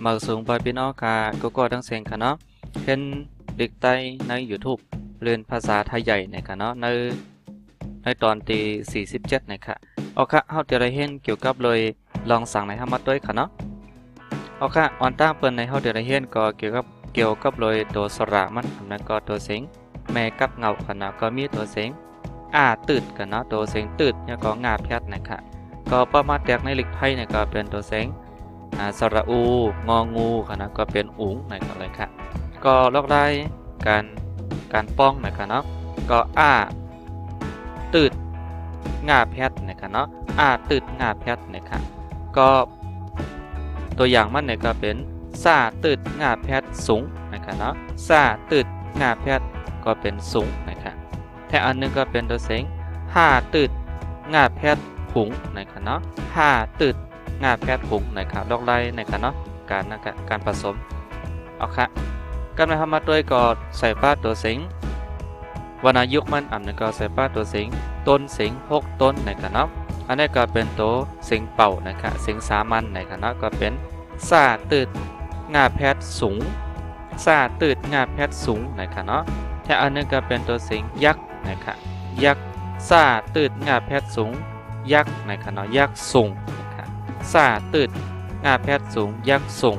มาสูงบอยพี่น้องค่ะก็ทั้งเสียงค่ะเนาะเห็นเด็กใต้ใน YouTube เรียนภาษาไทยใหญ่ในค่ะเนาะในตอนที่47นะคะเอาค่ะเฮาจะได้เห็นเกี่ยวกับเลยลองสั่งในธรรมะด้วยค่ะเนาะเอาค่ะออนตั้งเปิ้นในเฮาจะได้เห็นก็เกี่ยวกับเลยตัวสระมันนั้นก็ตัวเสียงแม่กับเงาค่ะเนาะก็มีตัวเสียงตืดค่ะเนาะตัวเสียงตืดแล้วก็งาแพทย์นะคะก็ประมาณแตกในลิกไทยเนี่ยก็เป็นตัวเสียงสระอูงองูค่ะนะก็เป็นอุ๋งในกันเลยค่ะก็ลอกได้การป้องนะคะเนาะก็ตืดงาแพทย์นะคะเนาะตืดงาแพทย์นะคะก็ตัวอย่างมันเนี่ยก็เป็นซาตืดงาแพทย์สูงนะคะเนาะซาตืดงาแพทย์ก็เป็นสูงนะคะแต่อันนึงก็เป็นตัวเสียงตืดงาแพทย์หุงนะคะเนาะตืดงาแพทย์หุงนะครับลอกไล่นะครับเนาะการผสมเอาค่ะการมาทำมาด้วยก็ใส่ป้าตัวสิงวรรณยุกต์มันอันนึงก็ใส่ป้าตัวสิงต้นสิง6ต้นนะครับเนาะอันนี้ก็เป็นตัวสิงเป่านะครับสิงสามัญนะครับเนาะก็เป็นซาตืดงาแพทย์สูงซาตืดงาแพทย์สูงนะครับเนาะแต่อันนึงก็เป็นตัวสิงยักษ์นะครับยักษ์ซาตืดงาแพทย์สูงยักษ์นะครับเนาะยักษ์สูงซาตืดงาแพทย์สูงยักษ์สูง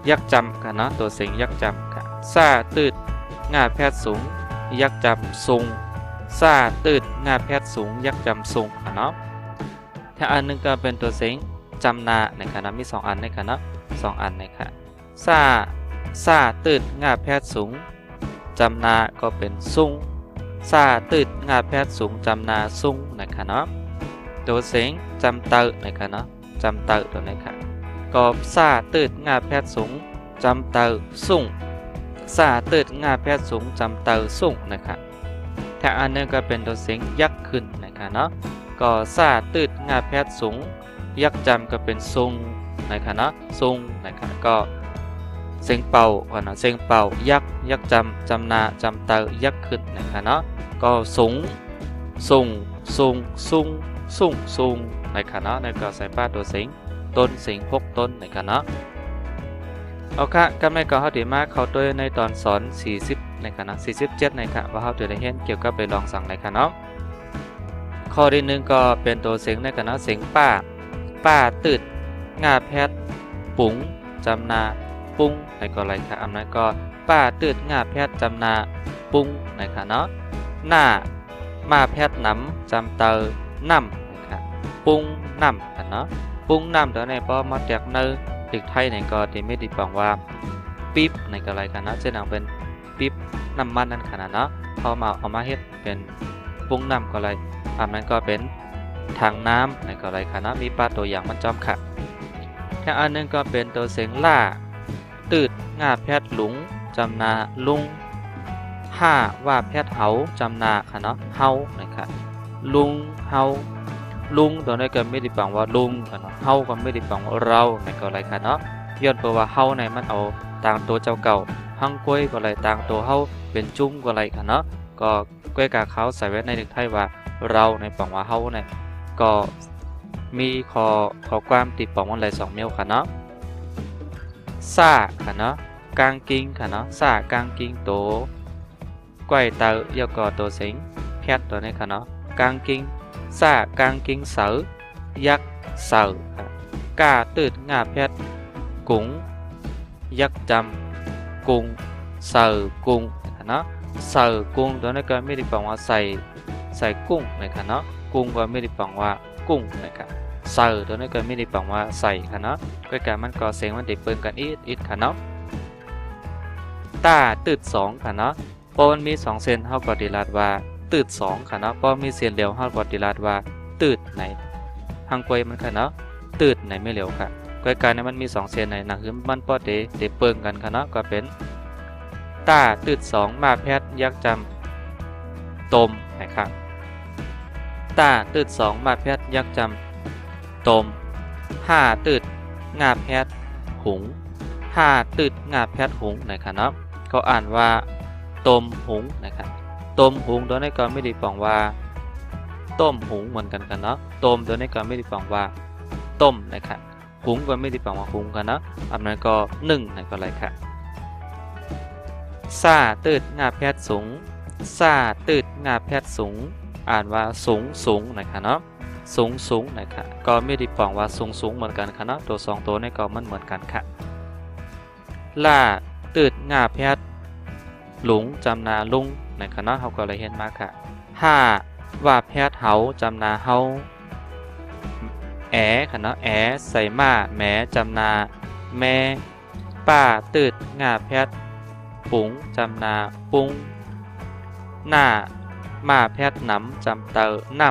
ยักษ์จำกันเนาะตัวเสียงยักษ์จำกันซาตืดงาแพทย์สูงยักษ์จำสูงซาตืดงาแพทย์สูงยักษ์จำสูงกันเนาะถ้าอันนึงก็เป็นตัวเสียงจำนาในคณะมี2อันในคณะ2อันนะคะซาตืดงาแพทย์สูงจำนาก็เป็นสูงซาตืดงาแพทย์สูงจำนาสูงนะคะเนาะตัวเสียงจำเตอร์นะครับเนาะจำเตอร์ตัวนี้ค่ะก็ซาตืดงาแพทย์สูงจำเตอร์สูงซาตืดงาแพทย์สูงจำเตอร์สูงนะครับถ้าอันนึงก็เป็นตัวเสียงยักษ์ขึ้นนะครับเนาะก็ซาตืดงาแพทย์สูงยักษ์จำก็เป็นสูงนะครับเนาะสูงนะครับก็เสียงเป่าเนาะเสียงเป่ายักษ์จำนาจำเตอร์ยักษ์ขึ้นนะครับเนาะก็สูงสูงในคณะในก็ใส่ป้าตัวสิงต้นสิง6ต้นในคณะเอาค่ะก็ไม่ก็เขาดีมากเขาตัวในตอนสอน40ในคณะ47ในค่ะว่าเขาจะได้เห็นเกี่ยวกับไปลองสั่งในคณะข้อที่1ก็เป็นตัวสิงในคณะสิงป้าตืดงาแพทย์ปุ๋งจำนาปุ้งในก็อะไรค่ะอันนั้นก็ป้าตืดงาแพทย์จำนาปุ้งในคณะหน้ามาแพทย์น้ำจำเตอน้ำปุ้งน้ำกันเนาะปุ้งน้ำตัวนี้พอมาจากเนื้อเด็กไทยเนี่ยก็ที่ไม่ได้บอกว่าปิ๊บในก็อะไรกันนะเช่นเป็นปิ๊บน้ำมันนั่นขนาดเนาะพอมาเอามาเฮ็ดเป็นปุ้งน้ำก็อะไรอันนั้นก็เป็นทางน้ำในก็อะไรกันนะมีป้าตัวอย่างมันจอมค่ะแค่อันนึงก็เป็นตัวเสียงล่าตืดงาแพทย์หลุงจำนาลุงว่าแพทย์เฮาจำนาค่ะเนาะเฮานะครับลุงเฮาลุงตัวนี้ก็ไม่ได้แปลว่าลุงค่ะเนาะเฮาก็ไม่ได้แปลว่าเราในก็อะไรค่ะเนาะย้อนเพราะว่าเฮาในมันเอาต่างตัวเจ้าเก่าหังกล้วยก็อะไรต่างตัวเฮาเป็นจุ้มก็อะไรค่ะเนาะก็กล้วยกาเขาใส่ไว้ในเด็กไทยว่าเราในแปลว่าเฮาเนี่ยก็มีขอความติดปองวันไร2เมียวค่ะเนาะซาค่ะเนาะกางกิ้งค่ะเนาะซากางกิ้งโตกล้วยเตอยอก็ตัวสิงแพทตัวนี้ค่ะเนาะกางกิ้งซากางกิ้งเสือยักษ์เสือกาตืดงาแพทย์กุ้งยักษ์จำกุ้งเสือกุ้งนะเนาะเสือกุ้งตัวนี้ก็ไม่ได้แปลว่าใส่กุ้งนะครับเนาะกุ้งก็ไม่ได้แปลว่ากุ้งนะครับเสือตัวนี้ก็ไม่ได้แปลว่าใส่ค่ะเนาะก็การมันก็เสียงมันติดเปิงกันอีดค่ะเนาะตาตืด2ค่ะเนาะพอมันมี2เส้นเท่ากับดีลาดว่าตืด2ค่ะเนาะพอมีเสียงเดียวเท่ากับดีลาดว่าตืดไหนหังกวยมันค่ะเนาะตืดไหนไม่เหลียวค่ะกวยการนี้มันมี2เส้นในหนังคือมันพอเดเปิงกันค่ะเนาะก็เป็นตาตืด2มาแพทย์ยักษ์จำตมนะครับตาตืด2มาแพทย์ยักษ์จำตมตืดงาแพทย์หุงตืดงาแพทย์หุงนะครับเนาะเขาอ่านว่าต้มหุงนะครับต้มหุงตัวนี้ก็ไม่ได้แปลว่าต้มหุงเหมือนกันเนาะต้มตัวนี้ก็ไม่ได้แปลว่าต้มนะครับ หุงก็ไม่ได้แปลว่าหุงกันเนาะอันนั้นก็นึ่งนั่นก็ไรค่ะซาตืดงาแพทย์สูงซาตืดงาแพทย์สูงอ่านว่าสูงสูงนะคะเนาะสูงสูงนะคะก็ไม่ได้แปลว่าสูงสูงเหมือนกันค่ะเนาะตัวสองตัวนี้ก็มันเหมือนกันค่ะล่าตืดงาแพทย์หลุงจำนาลุงนะคะเนาะเขาก็เลยเห็นมาค่ะห้าว่าแพทย์เฮาจำนาเฮาแอค่ะเนาะแอใส่มาแหมจำนาแม่ป้าตืดงาแพทย์ปุ๋งจำนาปุ้งหน้ามาแพทย์น้ำจำเตอน้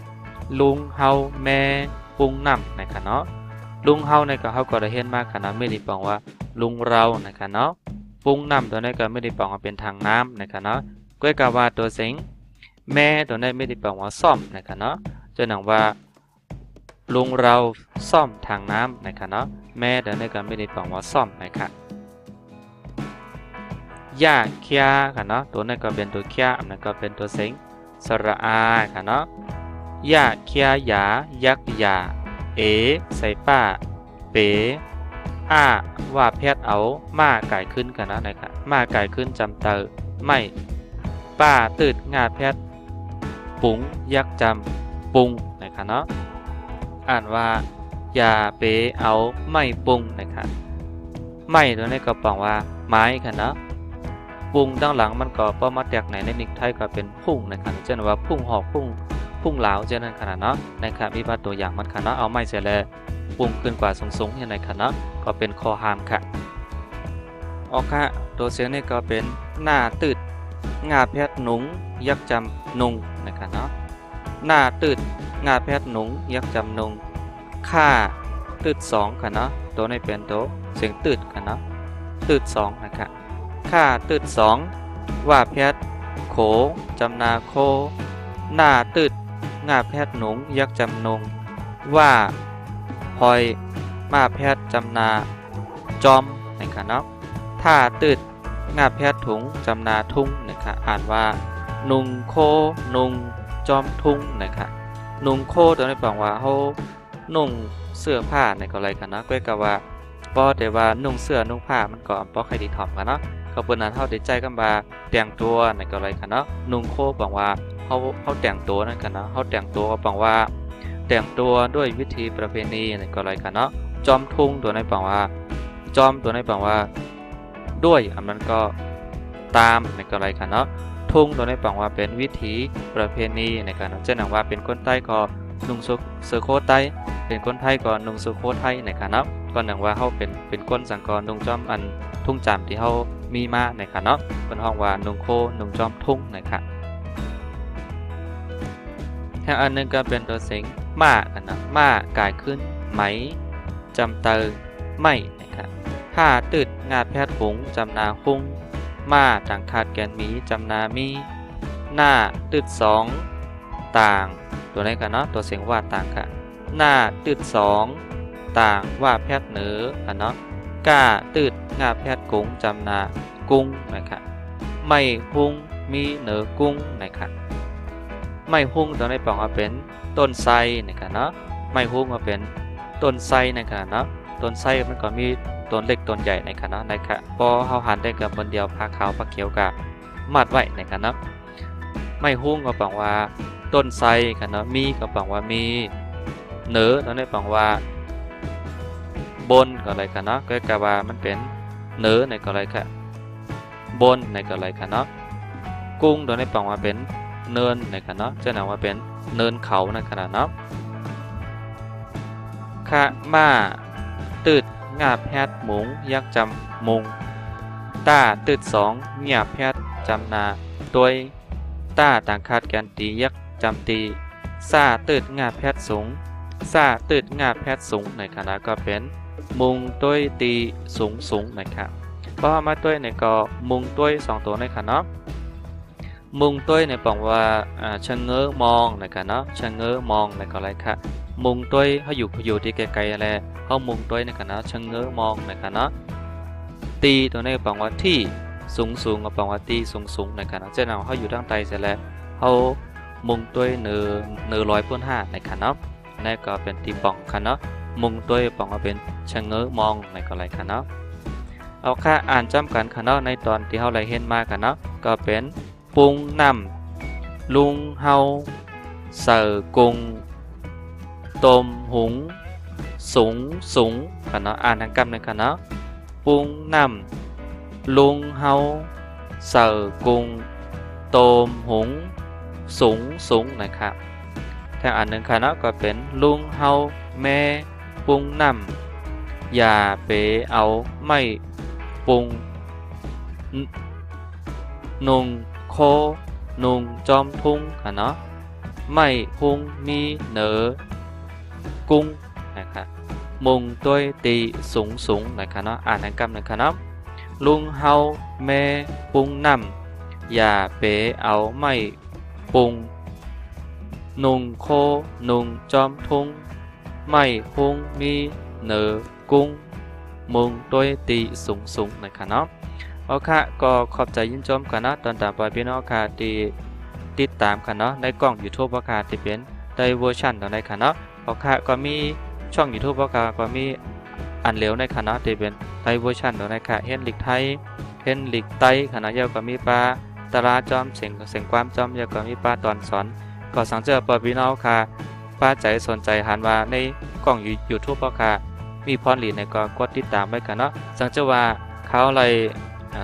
ำลุงเฮาแม่ปุ้งน้ำนะคะเนาะลุงเฮาในก็เฮาก็ได้เห็นมากค่ะเนาะไม่ได้บอกว่าลุงเรานะคะเนาะปุ้งน้ำตัวนี้ก็ไม่ได้บอกว่าเป็นทางน้ำนะคะเนาะก้อยกาว่าตัวสิงแม่ตัวนี้ไม่ได้บอกว่าซ่อมนะคะเนาะจะหนังว่าลุงเราซ่อมทางน้ำนะคะเนาะแม่ตัวนี้ก็ไม่ได้บอกว่าซ่อมนะคะยาเคียค่ะเนาะตัวนี้ก็เป็นตัวเคียอันนั้นก็เป็นตัวสิงสระอาค่ะเนาะยาเคียยายักยาเอใส่ป้าเป๋อาว่าแพทย์เอามาไก่ขึ้นกันนะนะครับมาไก่ขึ้นจำเตอไม่ป้าตืดงาแพทย์ปุ๋งยักจำปุงนะครับเนาะอ่านว่ายาเป๋เอาไม่ปุงนะครับไม่ตัวนี้ก็บอกว่าไม้ค่ะเนาะปุงด้านหลังมันก็ป้อมาแตกไหนในนิกไทยก็เป็นพุ่งนะครับเช่นว่าพุ่งหอกพุ่งเหลาเช่นนั้นขนาดเนาะนะครับมีตัวอย่างมันค่ะเนาะเอาไม้เสร็จแล้วปุงขึ้นกว่าสูงๆอย่างไรค่ะเนาะก็เป็นคอหามค่ะออกค่ะตัวเสียงนี่ก็เป็นหน้าตืดงาแพทย์หนุงยักจำนุงนะครับเนาะหน้าตืดงาแพทย์หนุงยักจำนุงค่าตืดสองค่ะเนาะตัวนี้เป็นตัวเสียงตืดค่ะเนาะตืดสองนะครับค่าตืดสองว่าแพทย์โขจำนาโคหน้าตืดงาแพทย์หนุงยักจำนุงว่าพอยมาแพทย์จำนาจอมนะครับเนาะถ้าตืดงาแพทย์ถุงจำนาทุ่งนะครับอ่านว่านุงโคนุงจอมทุ่งนะครับนุงโคตัวนี้แปลว่าเขานุ่งเสื้อผ้าในก็อะไรกันนะก็กะว่าป้อแต่ว่านุ่งเสื้อนุ่งผ้ามันก็ป้อใครดีถ่อมกันเนาะก็เป็นนั้นเขาได้ใจกันมาแต่งตัวในก็อะไรกันเนาะนุงโคแปลว่าเขาแต่งตัวนั่นกันเนาะเขาแต่งตัวก็แปลว่าแต่งตัวด้วยวิธีประเพณีในก็อะไรกันเนาะจอมทุ่งตัวนี้แปลว่าจอมตัวนี้แปลว่าด้วยอันนั้นก็ตามในก็อะไรกันเนาะทุ่งตัวนี้แปลว่าเป็นวิถีประเพณีในการเช่นอย่างว่าเป็นคนใต้ก็นุ่งเสื้อโค้ทไต้เป็นคนไทยก็นุ่งเสื้อโค้ทไทยในการเนาะก็อย่างว่าเขาเป็นคนสังกรนุ่งจอมอันทุ่งจามที่เขามีมาในการเนาะเป็นห้องว่านุ่งโคนุ่งจอมทุ่งนะครับแค่อันนึงก็เป็นตัวสิงม้ากันนะม้ากายขึ้นไหมจำเตอไม่นะครับห้าตืดงาแพทย์หุงจำนาหุงม้าต่างขาดแกนมีจำนามีหน้าตืดสองต่างตัวนี้กันเนาะตัวเสียงว่าต่างค่ะหน้าตืดสองต่างว่าแพทย์เหนือกันเนาะก้าตืดงาแพทย์กุ้งจำนากุ้งนะครับไม่หุงมีเหนือกุ้งนะครับไม่หุ้งตัวนี้แปลว่าเป็นต้นไทรนะครับเนาะไม่หุ้งมาเป็นต้นไทรนะครับเนาะต้นไทรมันก็มีต้นเล็กต้นใหญ่นะครับเนาะนะครับพอเขาหันได้กับบนเดียวผ้าขาวผ้าเขียวกับมัดไว้นะครับเนาะไม่หุ้งก็แปลว่าต้นไทรครับเนาะมีก็แปลว่ามีเหนือตัวนี้แปลว่าบนก็อะไรกันเนาะก็กะว่ามันเป็นเหนือในก็อะไรค่ะบนในก็อะไรกันเนาะกุ้งตัวนี้แปลว่าเป็นเนินนะครับเนาะจะนำว่าเป็นเนินเขานะครับเนาะค่ะมาตืดงาแพทย์หมุงยักจำมุงตาตืดสองเงียบแพทย์จำนาตัวตาต่างขาดแกนตียักจำตีซาตืดงาแพทย์สูงซาตืดงาแพทย์สูงในคณะก็เป็นมุงตัวตีสูงนะครับเพราะมาตัวในก็มุงตัวสองตัวในคณะมุงตัวในบอกว่าชะเง้อมองนะครับเนาะชะเง้อมองในก็อะไรค่ะมุงตัวเขาอยู่ที่ไกลๆอะไรเขามุงตัวในคณะชะเง้อมองนะครับเนาะตีตัวนี้บอกว่าที่สูงก็บอกว่าตีสูงในคณะเจ้าหน้าเขาอยู่ทางใต้เสร็จแล้วเขามุงตัวเนื้อ100.5ในคณะนั่นก็เป็นตีป่องค่ะเนาะ มุงตัวปองว่าเป็นชะเง้อมองในก็ไรค่ะเนาะเอาค่ะอ่านจำกันค่ะเนาะในตอนที่เฮาได้เห็นมากันเนาะก็เป็นปรุงน้ำลุงเฮาเสิร์กุงต้มหุงสูงสูงค่ะเนาะอ่านทั้งกำเลยค่ะเนาะปรุงน้ำลุงเฮาเสิร์กุงต้มหุงสูงสูงนะครับถ้าอ่านหนึ่งค่ะเนาะก็เป็นลุงเฮาแม่ปรุงน้ำอย่าไปเอาไม่ปรุงนุงโคนุงจอมทุ่งค่ะเนาะไม่พุงมีเหนือกุ้งนะครับมุงตัวตีสูงสูงนะครับเนาะอ่านทั้งกำนะครับเนาะลุงเฮาแม่ปรุงน้ำอย่าไปเอาไม่ปรุงนุงโคนุงจอมทุ่งไม่พุงมีเหนือกุ้งมุงตัวตีสูงสูงนะครับเนาะโอเคก็ขอบใจยินชมกันนะตอนตามไปพี่น้องค่ะที่ติดตามกันเนาะในกล้อง YouTube ว่าค่ะที่เป็นในเวอร์ชันตอนในค่ะเนาะโอเคก็มีช่อง YouTube ว่าค่ะก็มีอันเหลวในค่ะเนาะที่เป็นในเวอร์ชันตอนในค่ะเห็นลิกไทยเห็นลิกไตค่ะเนาะยาวก็มีปลาตาราจอมเสียงความจอมยาวก็มีปลาตอนสอนก็สังเจอปอพี่น้องค่ะป้าใจสนใจหันว่าในกล้อง YouTube ว่าค่ะมีพรหลีในก็กดติดตามไว้กันเนาะสังเจอว่าเขาอะไร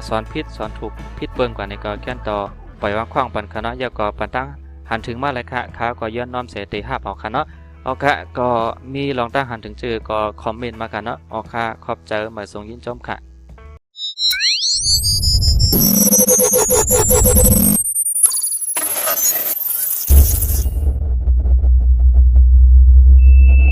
สอนพิษสอนถูกพิษเบิ่งกว่าในก็แก้นต่อปล่อยว่างขว้างปันคณะยาก็ปันตั้งหันถึงมาเลยค่ะข้าก็ย้อนน้อมเสติห้าเอาคณะเอาค่ะก็มีลองตั้งหันถึงจื่อก็คอมเมนต์มากันเนาะเอาค่ะขอบใจมาส่งยินจมค่ะ